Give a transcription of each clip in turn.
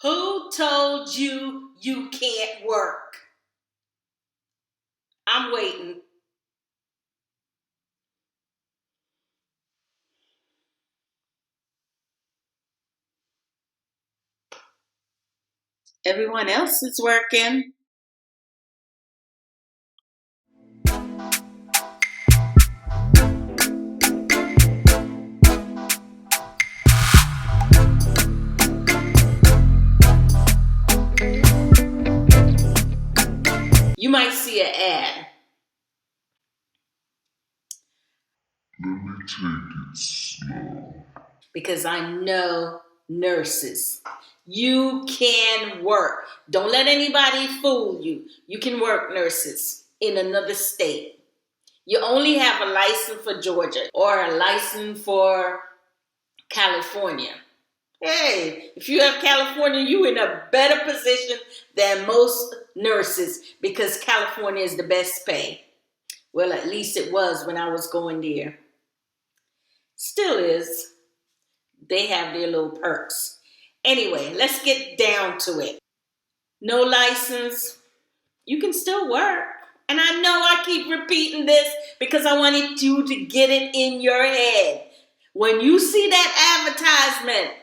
Who told you you can't work? I'm waiting. Everyone else is working. You might see an ad. Let me take it slow. Because I know nurses. You can work. Don't let anybody fool you. You can work, nurses, in another state. You only have a license for Georgia or a license for California. Hey, if you have California, you're in a better position than most nurses because California is the best pay. Well, at least it was when I was going there. Still is. They have their little perks. Anyway, let's get down to it. No license, you can still work. And I know I keep repeating this because I wanted you to get it in your head. When you see that advertisement,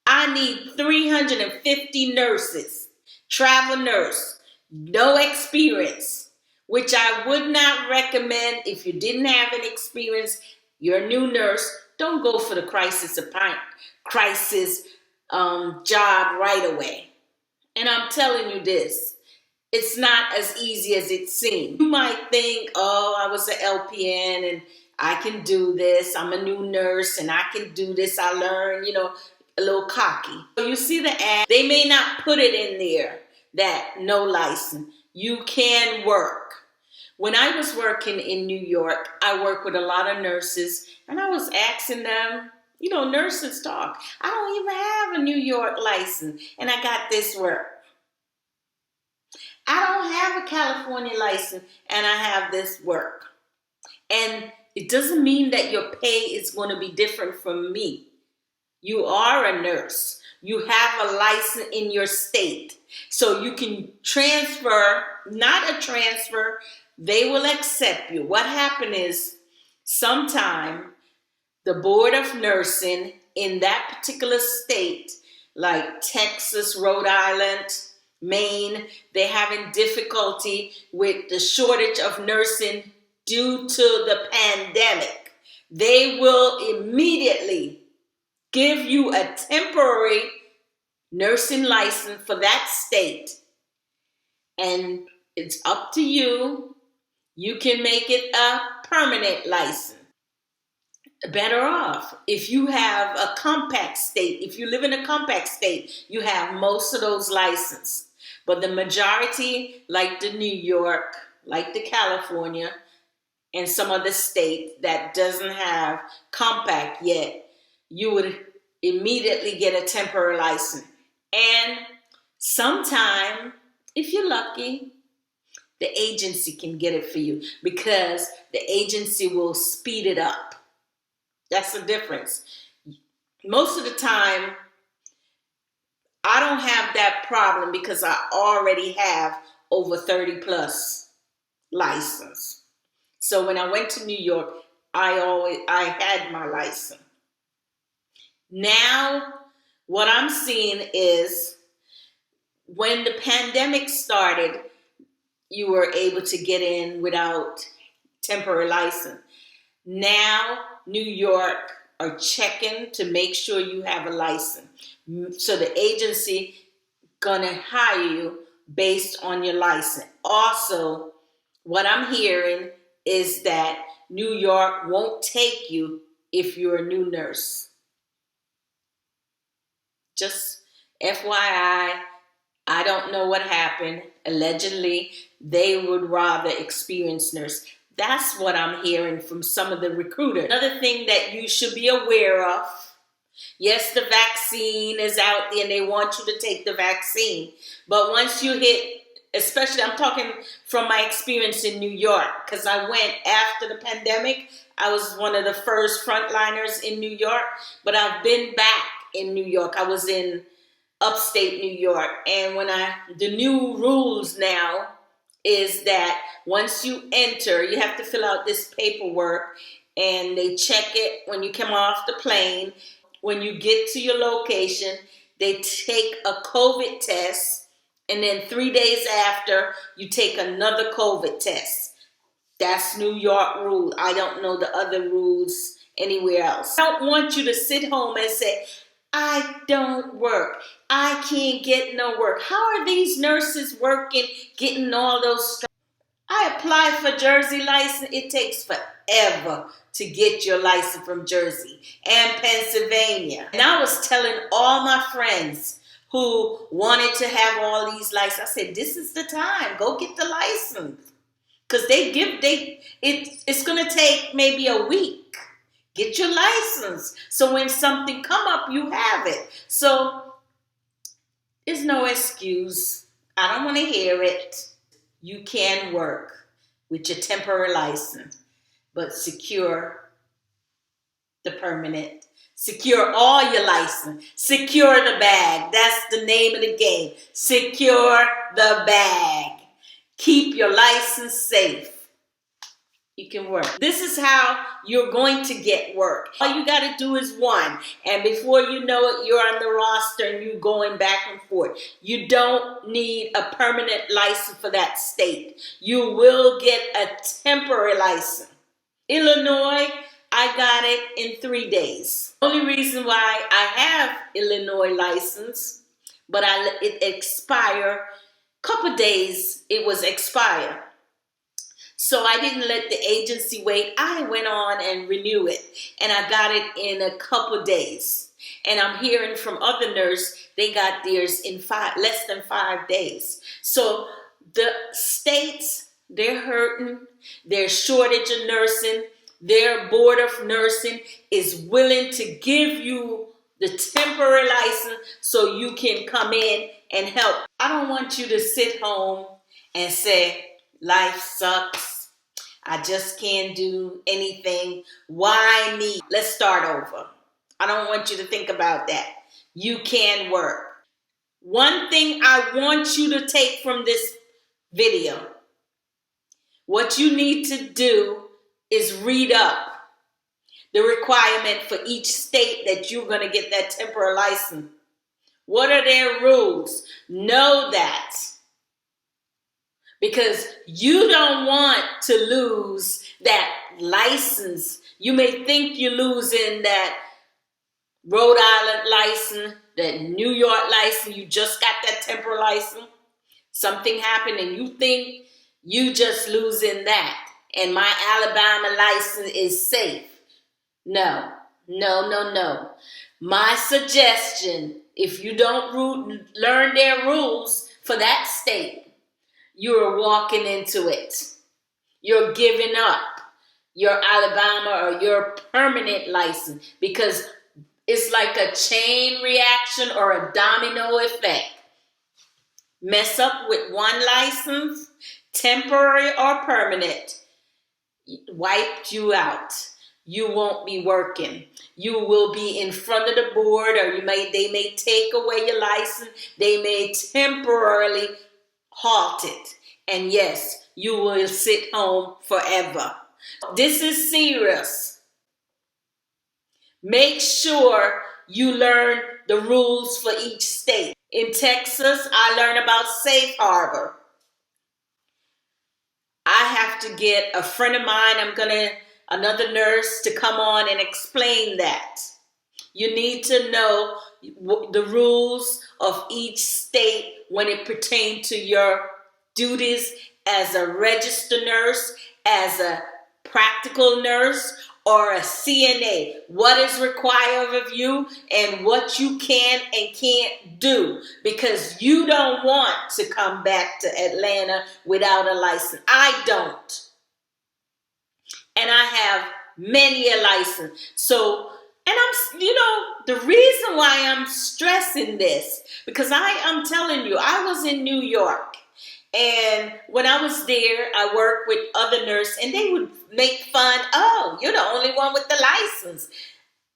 I need 350 nurses, travel nurse, no experience, which I would not recommend if you didn't have an experience. You're a new nurse. Don't go for the crisis job right away. And I'm telling you this, it's not as easy as it seems. You might think, oh, I was an LPN and I can do this. I'm a new nurse and I can do this. I learned, a little cocky. So you see the ad, they may not put it in there that no license. You can work. When I was working in New York, I worked with a lot of nurses and I was asking them, nurses talk. I don't even have a New York license and I got this work. I don't have a California license and I have this work. And it doesn't mean that your pay is going to be different from me. You are a nurse. You have a license in your state. So you can transfer, not a transfer, they will accept you. What happened is sometime the Board of Nursing in that particular state, like Texas, Rhode Island, Maine, they're having difficulty with the shortage of nursing due to the pandemic. They will immediately give you a temporary nursing license for that state. And it's up to you. You can make it a permanent license. Better off. If you have a compact state, if you live in a compact state, you have most of those licenses. But the majority, like the New York, like the California, and some other state that doesn't have compact yet, you would immediately get a temporary license. And sometime, if you're lucky, the agency can get it for you because the agency will speed it up. That's the difference. Most of the time, I don't have that problem because I already have over 30 plus license. So when I went to New York, I had my license. Now, what I'm seeing is when the pandemic started, you were able to get in without temporary license. Now, New York are checking to make sure you have a license. So the agency gonna hire you based on your license. Also, what I'm hearing is that New York won't take you if you're a new nurse. Just FYI, I don't know what happened. Allegedly, they would rather experienced nurse. That's what I'm hearing from some of the recruiters. Another thing that you should be aware of, yes, the vaccine is out there and they want you to take the vaccine. But once you hit, especially I'm talking from my experience in New York, because I went after the pandemic. I was one of the first frontliners in New York, but I've been back in New York. I was in upstate New York. And the new rules now is that once you enter, you have to fill out this paperwork, and they check it when you come off the plane. When you get to your location, they take a COVID test, and then 3 days after, you take another COVID test. That's New York rule. I don't know the other rules anywhere else. I don't want you to sit home and say, I don't work. I can't get no work. How are these nurses working, getting all those? I applied for Jersey license. It takes forever to get your license from Jersey and Pennsylvania. And I was telling all my friends who wanted to have all these licenses, I said, this is the time. Go get the license. Because it's going to take maybe a week. Get your license. So when something come up, you have it. So there's no excuse. I don't want to hear it. You can work with your temporary license, but secure the permanent. Secure all your license. Secure the bag. That's the name of the game. Secure the bag. Keep your license safe. You can work. This is how you're going to get work. All you got to do is one. And before you know it, you're on the roster and you're going back and forth. You don't need a permanent license for that state. You will get a temporary license. Illinois, I got it in 3 days. Only reason why I have Illinois license, but it expired. Couple days it was expired. So I didn't let the agency wait. I went on and renewed it. And I got it in a couple days. And I'm hearing from other nurses, they got theirs in less than 5 days. So the states, they're hurting. There's shortage of nursing. Their board of nursing is willing to give you the temporary license so you can come in and help. I don't want you to sit home and say, life sucks. I just can't do anything. Why me? Let's start over. I don't want you to think about that. You can work. One thing I want you to take from this video, what you need to do is read up the requirement for each state that you're going to get that temporary license. What are their rules? Know that. Because you don't want to lose that license. You may think you're losing that Rhode Island license, that New York license. You just got that temporary license. Something happened and you think you just losing that. And my Alabama license is safe. No, no, no, no. My suggestion, if you don't learn their rules for that state, you're walking into it. You're giving up your Alabama or your permanent license because it's like a chain reaction or a domino effect. Mess up with one license, temporary or permanent, wiped you out. You won't be working. You will be in front of the board, or they may take away your license. They may temporarily halt it. And yes, you will sit home forever. This is serious. Make sure you learn the rules for each state. In Texas, I learned about safe harbor. I have to get a friend of mine, another nurse to come on and explain that. You need to know the rules of each state when it pertains to your duties as a registered nurse, as a practical nurse, or a CNA. What is required of you and what you can and can't do, because you don't want to come back to Atlanta without a license. I don't. And I have many a license. So, and the reason why I'm stressing this, because I'm telling you, I was in New York. And when I was there, I worked with other nurses, and they would make fun. Oh, you're the only one with the license.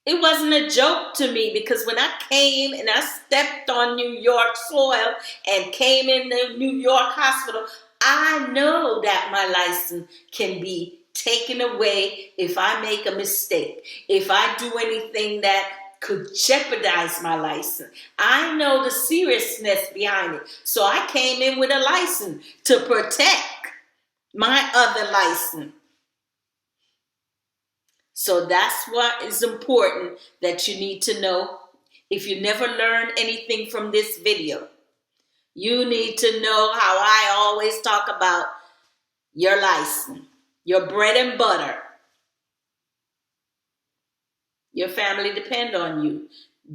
It wasn't a joke to me because when I came and I stepped on New York soil and came in the New York hospital, I know that my license can be taken away if I make a mistake, if I do anything that could jeopardize my license. I know the seriousness behind it. So I came in with a license to protect my other license. So that's what is important that you need to know. If you never learned anything from this video, you need to know how I always talk about your license, your bread and butter. Your family depend on you.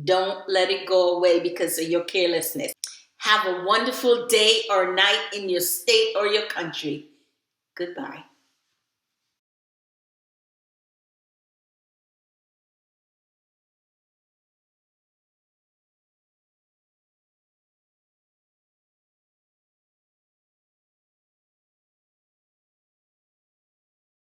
Don't let it go away because of your carelessness. Have a wonderful day or night in your state or your country. Goodbye.